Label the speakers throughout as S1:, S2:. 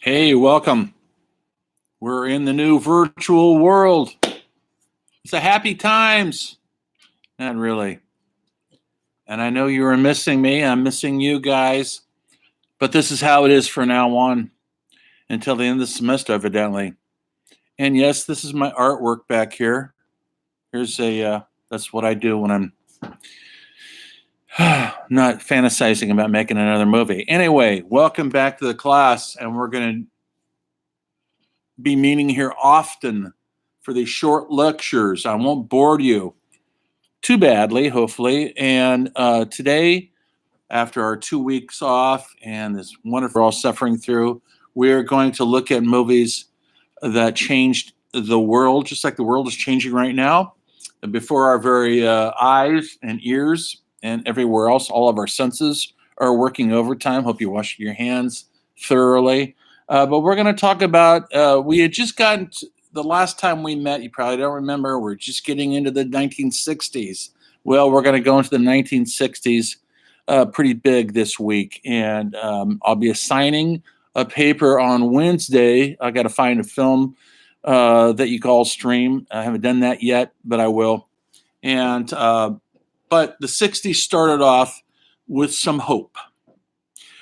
S1: Hey, welcome. We're in the new virtual world. It's a happy times. Not really. And I know you were missing me. I'm missing you guys. But this is how it is from now on until the end of the semester, evidently. And yes, this is my artwork back here. Here's that's what I do when I'm not fantasizing about making another movie. Anyway, welcome back to the class. And we're going to be meeting here often for these short lectures. I won't bore you too badly, hopefully. And today, after our 2 weeks off and this wonderful we're all suffering through, we're going to look at movies that changed the world, just like the world is changing right now. And before our very eyes and ears and everywhere else, all of our senses are working overtime. Hope you wash your hands thoroughly. But we're going to talk about, we had just gotten the last time we met, you probably don't remember, we're just getting into the 1960s. Well, we're going to go into the 1960s pretty big this week. And I'll be assigning a paper on Wednesday. I got to find a film that you call stream. I haven't done that yet, but I will. And but the 60s started off with some hope.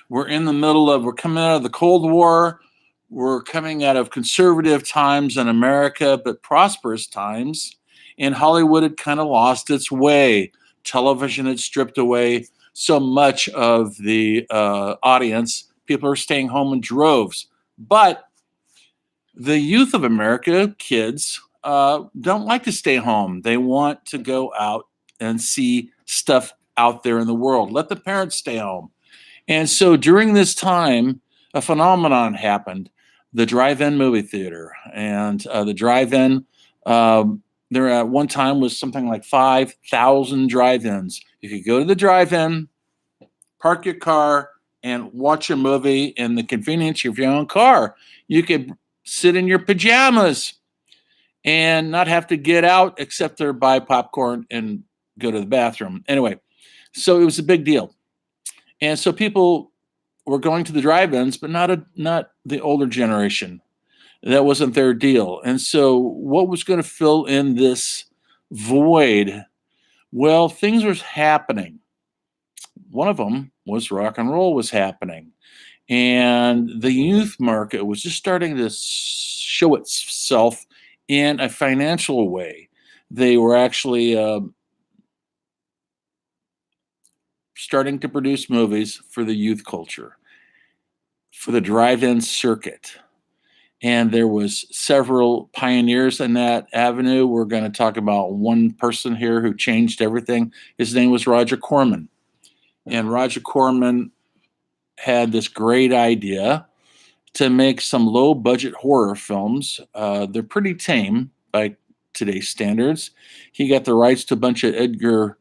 S1: We're coming out of the Cold War. We're coming out of conservative times in America, but prosperous times. And Hollywood had kind of lost its way. Television had stripped away so much of the audience. People are staying home in droves. But the youth of America, kids, don't like to stay home. They want to go out and see stuff out there in the world. Let the parents stay home. And so during this time, a phenomenon happened, the drive-in movie theater. And the drive-in, there at one time was something like 5,000 drive-ins. You could go to the drive-in, park your car, and watch a movie in the convenience of your own car. You could sit in your pajamas and not have to get out except to buy popcorn and go to the bathroom. Anyway, so it was a big deal. And so people were going to the drive-ins, but not the older generation. That wasn't their deal. And so what was going to fill in this void? Well, things were happening. One of them was rock and roll was happening. And the youth market was just starting to show itself in a financial way. They were actually starting to produce movies for the youth culture, for the drive-in circuit. And there was several pioneers in that avenue. We're going to talk about one person here who changed everything. His name was Roger Corman. And Roger Corman had this great idea to make some low-budget horror films. They're pretty tame by today's standards. He got the rights to a bunch of Edgar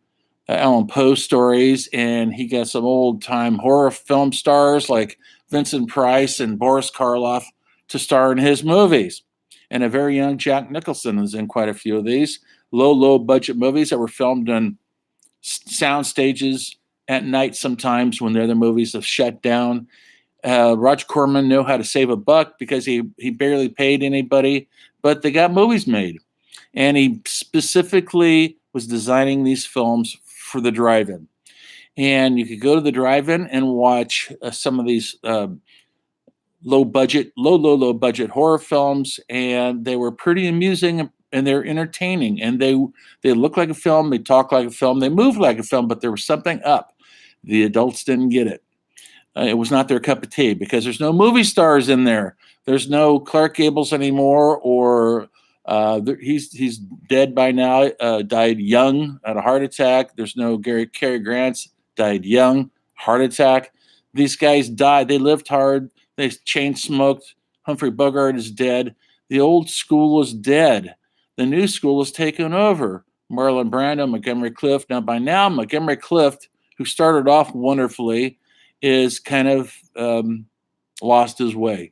S1: Allan Poe stories, and he got some old-time horror film stars like Vincent Price and Boris Karloff to star in his movies. And a very young Jack Nicholson is in quite a few of these low-budget movies that were filmed on sound stages at night sometimes when the other movies have shut down. Roger Corman knew how to save a buck because he barely paid anybody, but they got movies made. And he specifically was designing these films for the drive-in. And you could go to the drive-in and watch some of these low budget horror films, and they were pretty amusing and they're entertaining. And they look like a film, they talk like a film, they move like a film, but there was something up. The adults didn't get it. It was not their cup of tea because there's no movie stars in there. There's no Clark Gables anymore, or he's dead by now, died young at a heart attack. There's no Cary Grant's, died young, heart attack. These guys died. They lived hard. They chain smoked. Humphrey Bogart is dead. The old school is dead. The new school is taken over. Marlon Brando, Montgomery Clift. Now, by now, Montgomery Clift, who started off wonderfully, is kind of lost his way.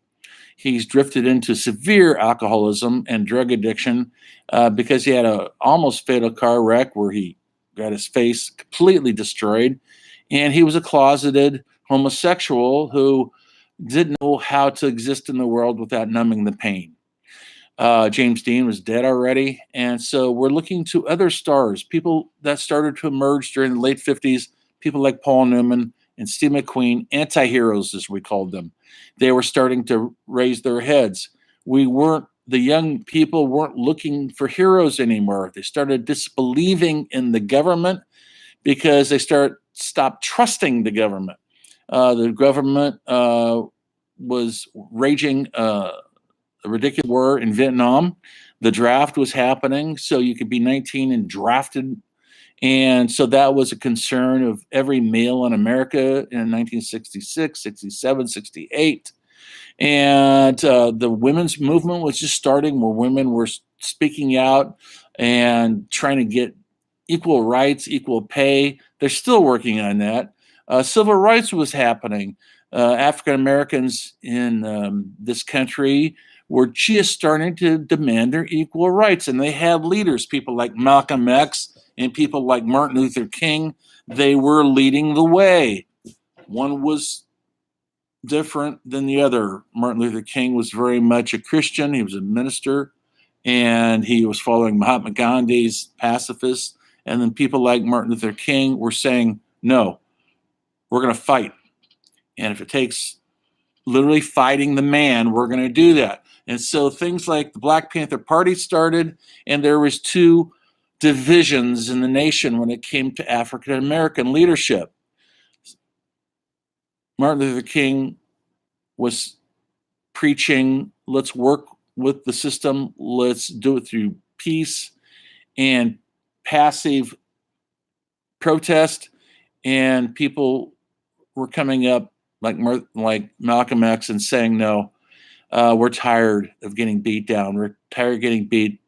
S1: He's drifted into severe alcoholism and drug addiction because he had an almost fatal car wreck where he got his face completely destroyed. And he was a closeted homosexual who didn't know how to exist in the world without numbing the pain. James Dean was dead already. And so we're looking to other stars, people that started to emerge during the late 50s, people like Paul Newman and Steve McQueen, anti heroes, as we called them. They were starting to raise their heads. The young people weren't looking for heroes anymore. They started disbelieving in the government because they stopped trusting the government. The government was raging a ridiculous war in Vietnam. The draft was happening, so you could be 19 and drafted. And so that was a concern of every male in America in 1966, 67, 68. And the women's movement was just starting, where women were speaking out and trying to get equal rights, equal pay. They're still working on that. Civil rights was happening. African Americans in this country were just starting to demand their equal rights. And they had leaders, people like Malcolm X and people like Martin Luther King. They were leading the way. One was different than the other. Martin Luther King was very much a Christian. He was a minister, and he was following Mahatma Gandhi's pacifist. And then people like Martin Luther King were saying, no, we're going to fight. And if it takes literally fighting the man, we're going to do that. And so things like the Black Panther Party started, and there was two divisions in the nation when it came to African American leadership. Martin Luther King was preaching, let's work with the system, let's do it through peace and passive protest. And people were coming up like Malcolm X and saying, no, we're tired of getting beat down. We're tired of getting beat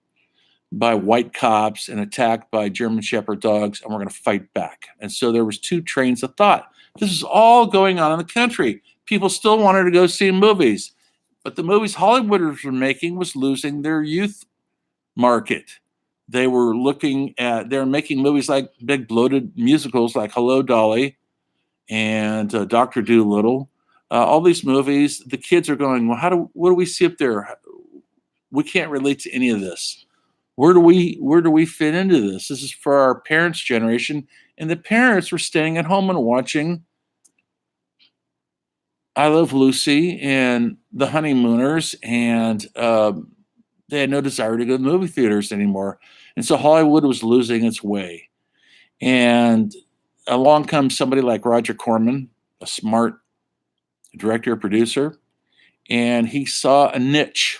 S1: by white cops and attacked by German Shepherd dogs, and we're going to fight back. And so there was two trains of thought. This is all going on in the country. People still wanted to go see movies, but the movies Hollywooders were making was losing their youth market. They were making movies like big bloated musicals like Hello, Dolly and Dr. Dolittle. All these movies, the kids are going, well, what do we see up there? We can't relate to any of this. Where do we fit into this? This is for our parents' generation. And the parents were staying at home and watching I Love Lucy and The Honeymooners, and they had no desire to go to movie theaters anymore. And so Hollywood was losing its way. And along comes somebody like Roger Corman, a smart director, producer, and he saw a niche,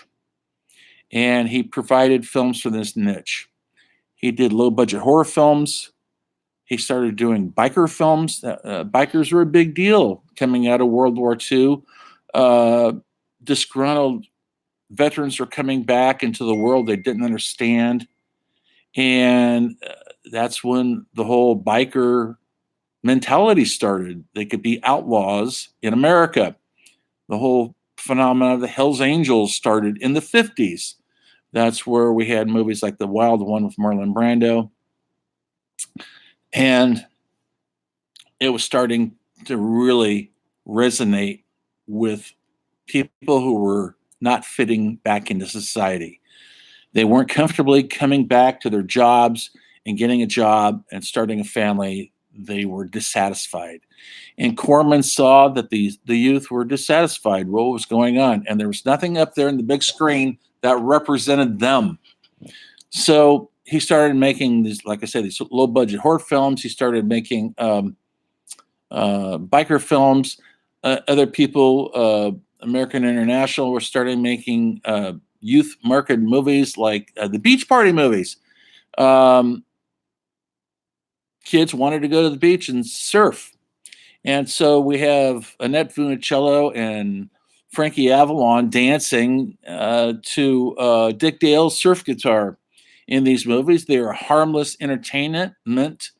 S1: and he provided films for this niche. He did low-budget horror films. He started doing biker films. Bikers were a big deal coming out of World War II. Disgruntled veterans were coming back into the world they didn't understand. And that's when the whole biker mentality started. They could be outlaws in America. The whole phenomenon of the Hells Angels started in the 50s. That's where we had movies like The Wild One with Marlon Brando. And it was starting to really resonate with people who were not fitting back into society. They weren't comfortably coming back to their jobs and getting a job and starting a family. They were dissatisfied. And Corman saw that the youth were dissatisfied with what was going on. And there was nothing up there in the big screen that represented them. So he started making these, like I said, these low budget horror films. He started making biker films. Other people, American International, were starting making youth market movies like the Beach Party movies. Kids wanted to go to the beach and surf. And so we have Annette Funicello and Frankie Avalon dancing to Dick Dale's surf guitar in these movies. They are harmless entertainment,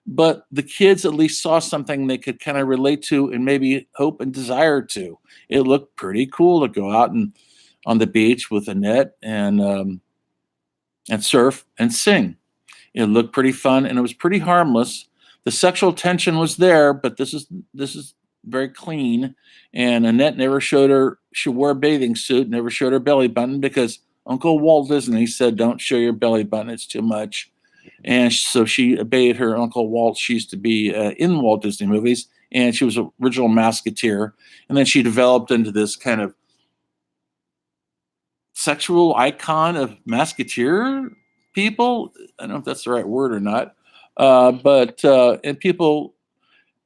S1: but the kids at least saw something they could kind of relate to and maybe hope and desire to. It looked pretty cool to go out and on the beach with Annette and surf and sing. It looked pretty fun and it was pretty harmless. The sexual tension was there, but this is very clean. And Annette never showed her, she wore a bathing suit, never showed her belly button because Uncle Walt Disney said, don't show your belly button, it's too much. And so she obeyed her Uncle Walt. She used to be in Walt Disney movies, and she was an original Musketeer. And then she developed into this kind of sexual icon of Musketeer people. I don't know if that's the right word or not, but and people.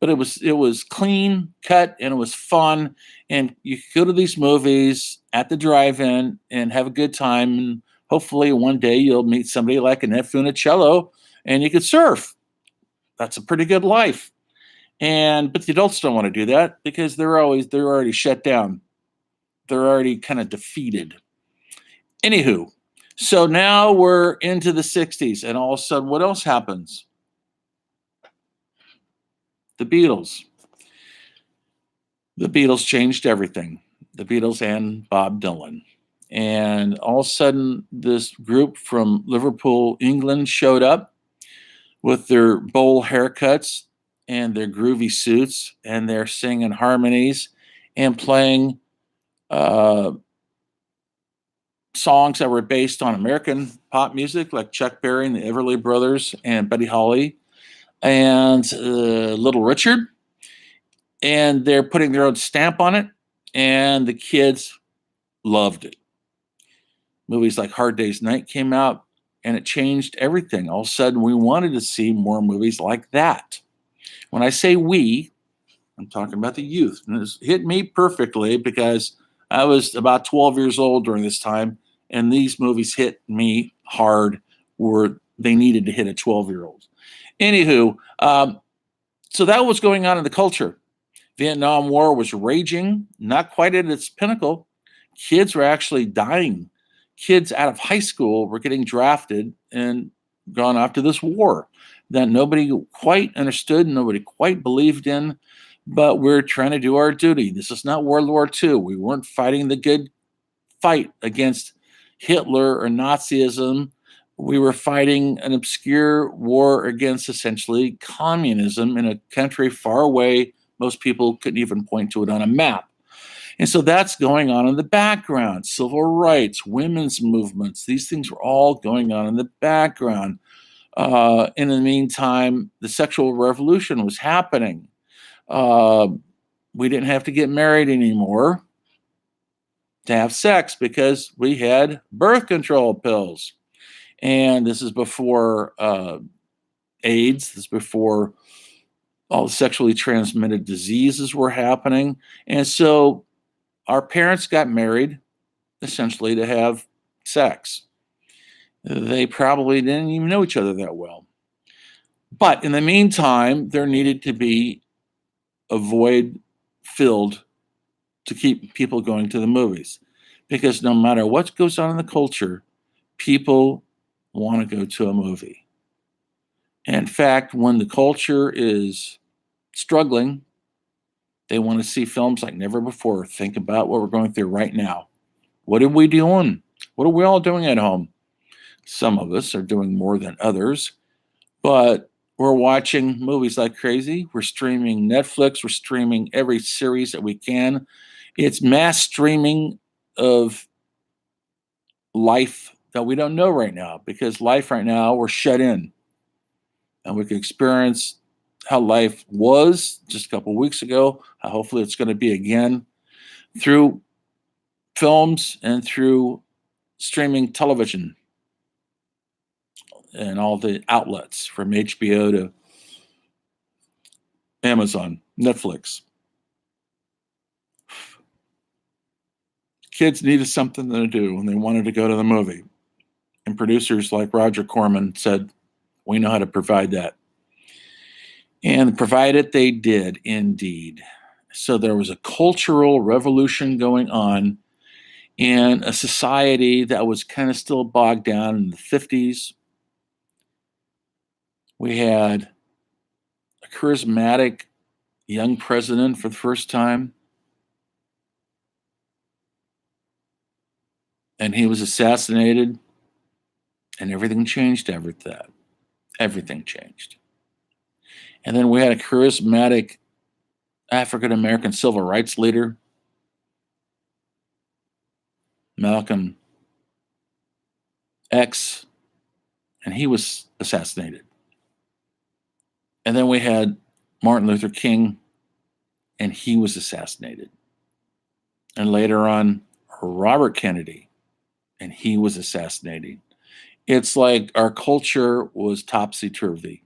S1: But it was clean cut and it was fun, and you could go to these movies at the drive-in and have a good time. And hopefully, one day you'll meet somebody like Annette Funicello, and you could surf. That's a pretty good life. And but the adults don't want to do that because they're already shut down. They're already kind of defeated. Anywho, so now we're into the 60s, and all of a sudden, what else happens? The Beatles. The Beatles changed everything. The Beatles and Bob Dylan. And all of a sudden, this group from Liverpool, England showed up with their bowl haircuts and their groovy suits, and they're singing harmonies and playing songs that were based on American pop music, like Chuck Berry and the Everly Brothers and Buddy Holly and Little Richard. And they're putting their own stamp on it, and the kids loved it. Movies like Hard Day's Night came out, and it changed everything. All of a sudden, we wanted to see more movies like that. When I say we, I'm talking about the youth. And this hit me perfectly because I was about 12 years old during this time, and these movies hit me hard where they needed to hit a 12-year-old. Anywho, so that was going on in the culture. Vietnam War was raging, not quite at its pinnacle. Kids were actually dying. Kids out of high school were getting drafted and gone off to this war that nobody quite understood, nobody quite believed in, but we're trying to do our duty. This is not World War II. We weren't fighting the good fight against Hitler or Nazism. We were fighting an obscure war against essentially communism in a country far away. Most people couldn't even point to it on a map. And so that's going on in the background. Civil rights, women's movements, these things were all going on in the background. In the meantime, the sexual revolution was happening. We didn't have to get married anymore to have sex because we had birth control pills. And this is before AIDS, this is before all the sexually transmitted diseases were happening. And so our parents got married essentially to have sex. They probably didn't even know each other that well. But in the meantime, there needed to be a void filled to keep people going to the movies. Because no matter what goes on in the culture, people want to go to a movie. In fact, when the culture is struggling, they want to see films like never before. Think about what we're going through right now. What are we doing? What are we all doing at home? Some of us are doing more than others, but we're watching movies like crazy. We're streaming Netflix. We're streaming every series that we can. It's mass streaming of life that we don't know right now, because life right now, we're shut in. And we can experience how life was just a couple of weeks ago, how hopefully it's going to be again, through films and through streaming television and all the outlets from HBO to Amazon, Netflix. Kids needed something to do and they wanted to go to the movie. And producers like Roger Corman said, we know how to provide that. And provide it they did indeed. So there was a cultural revolution going on in a society that was kind of still bogged down in the 50s. We had a charismatic young president for the first time. And he was assassinated. And everything changed after that. Everything changed. And then we had a charismatic African American civil rights leader, Malcolm X, and he was assassinated. And then we had Martin Luther King, and he was assassinated. And later on, Robert Kennedy, and he was assassinated. It's like our culture was topsy-turvy.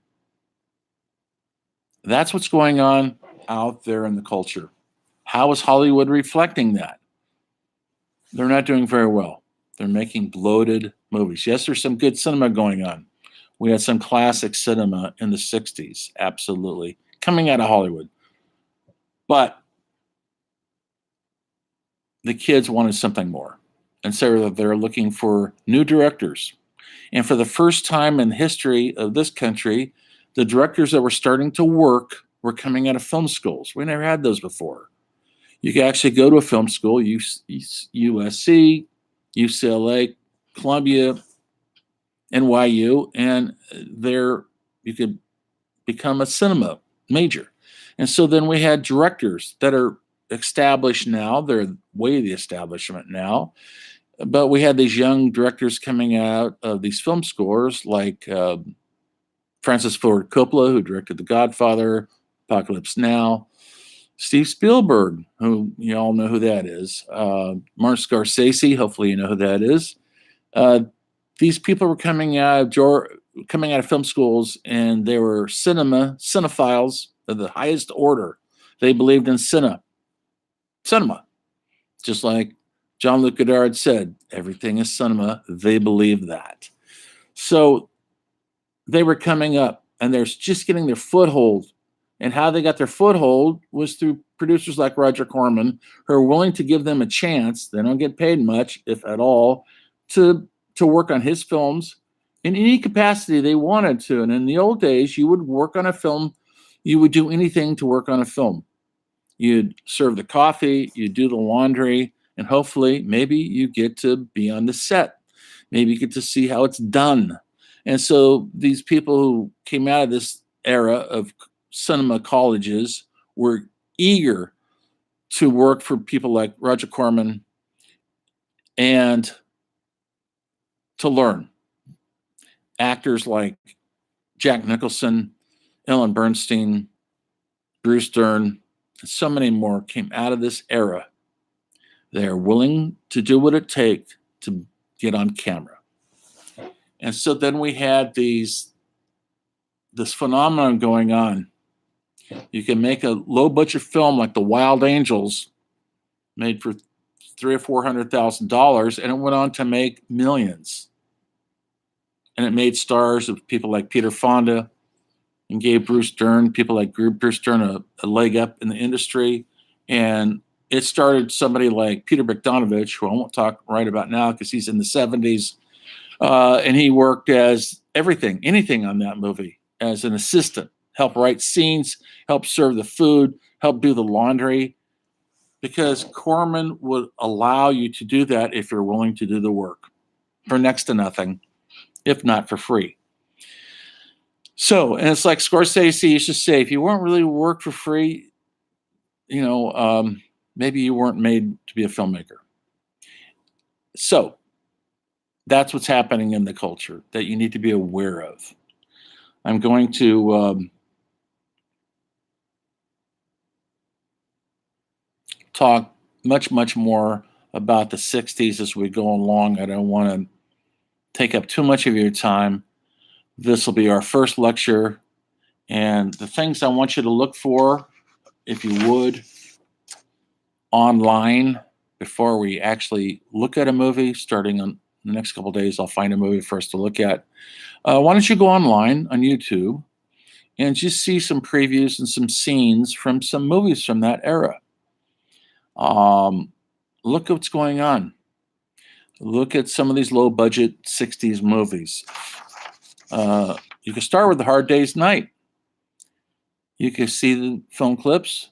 S1: That's what's going on out there in the culture. How is Hollywood reflecting that? They're not doing very well. They're making bloated movies. Yes, there's some good cinema going on. We had some classic cinema in the 60s, absolutely, coming out of Hollywood. But the kids wanted something more. And so they're looking for new directors. And for the first time in the history of this country, the directors that were starting to work were coming out of film schools. We never had those before. You could actually go to a film school, USC, UCLA, Columbia, NYU, and there you could become a cinema major. And so then we had directors that are established now. They're way the establishment now. But we had these young directors coming out of these film schools like Francis Ford Coppola, who directed The Godfather, Apocalypse Now, Steve Spielberg, who you all know who that is, Martin Scorsese, hopefully you know who that is. These people were coming out of film schools, and they were cinephiles of the highest order. They believed in cinema, just like Jean-Luc Godard said, everything is cinema. They believed that. So they were coming up, and they're just getting their foothold. And how they got their foothold was through producers like Roger Corman, who are willing to give them a chance. They don't get paid much, if at all, to work on his films in any capacity they wanted to. And in the old days, you would work on a film. You would do anything to work on a film. You'd serve the coffee, you'd do the laundry, and hopefully maybe you get to be on the set. Maybe you get to see how it's done. And so these people who came out of this era of cinema colleges were eager to work for people like Roger Corman and to learn. Actors like Jack Nicholson, Ellen Bernstein, Bruce Dern, and so many more came out of this era. They are willing to do what it takes to get on camera. And so then we had this phenomenon going on. You can make a low budget film like The Wild Angels, made for $300,000 or $400,000, and it went on to make millions. And it made stars of people like Peter Fonda and gave people like Bruce Dern, a leg up in the industry. And it started somebody like Peter Bogdanovich, who I won't talk right about now because he's in the 70s. And he worked as anything on that movie as an assistant, help write scenes, help serve the food, help do the laundry, because Corman would allow you to do that if you're willing to do the work for next to nothing, if not for free. So, and it's like Scorsese used to say, if you weren't really work for free, maybe you weren't made to be a filmmaker. So that's what's happening in the culture that you need to be aware of. I'm going to talk much more about the 60s as we go along. I don't want to take up too much of your time. This will be our first lecture. And the things I want you to look for, if you would, online before we actually look at a movie, starting on the next couple of days, I'll find a movie for us to look at. Why don't you go online on YouTube and just see some previews and some scenes from some movies from that era. Look at what's going on. Look at some of these low budget 60s movies. You can start with The Hard Day's Night. You can see the film clips.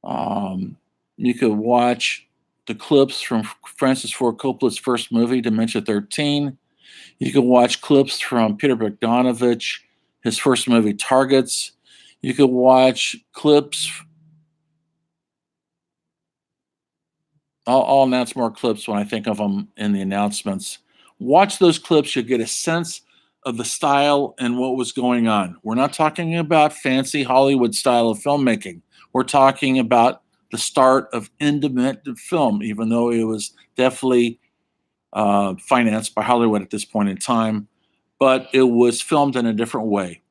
S1: You could watch the clips from Francis Ford Coppola's first movie, Dementia 13. You can watch clips from Peter Bogdanovich, his first movie, Targets. You could watch clips I'll announce more clips when I think of them in the announcements. Watch those clips. You'll get a sense of the style and what was going on. We're not talking about fancy Hollywood style of filmmaking. We're talking about the start of independent film, even though it was definitely financed by Hollywood at this point in time, but it was filmed in a different way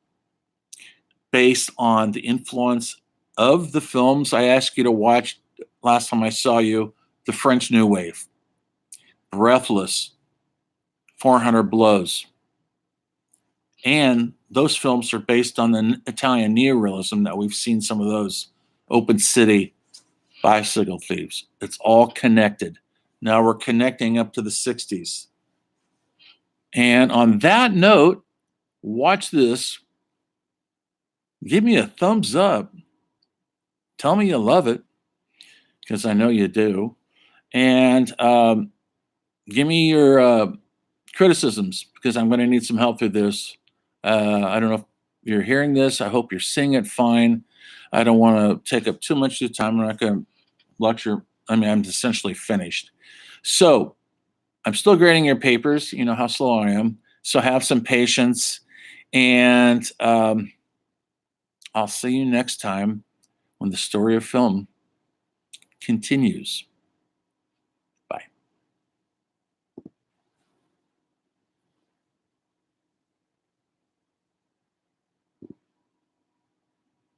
S1: based on the influence of the films I asked you to watch last time I saw you: The French New Wave, Breathless, 400 Blows. And those films are based on the Italian neorealism that we've seen some of those. Open City, Bicycle Thieves. It's all connected. Now we're connecting up to the 60s. And on that note, watch this. Give me a thumbs up. Tell me you love it, because I know you do. And give me your criticisms, because I'm going to need some help through this. I don't know if you're hearing this. I hope you're seeing it fine. I don't want to take up too much of your time. I'm not going to lecture. I mean, I'm essentially finished. So I'm still grading your papers. You know how slow I am. So have some patience. And I'll see you next time when the story of film continues.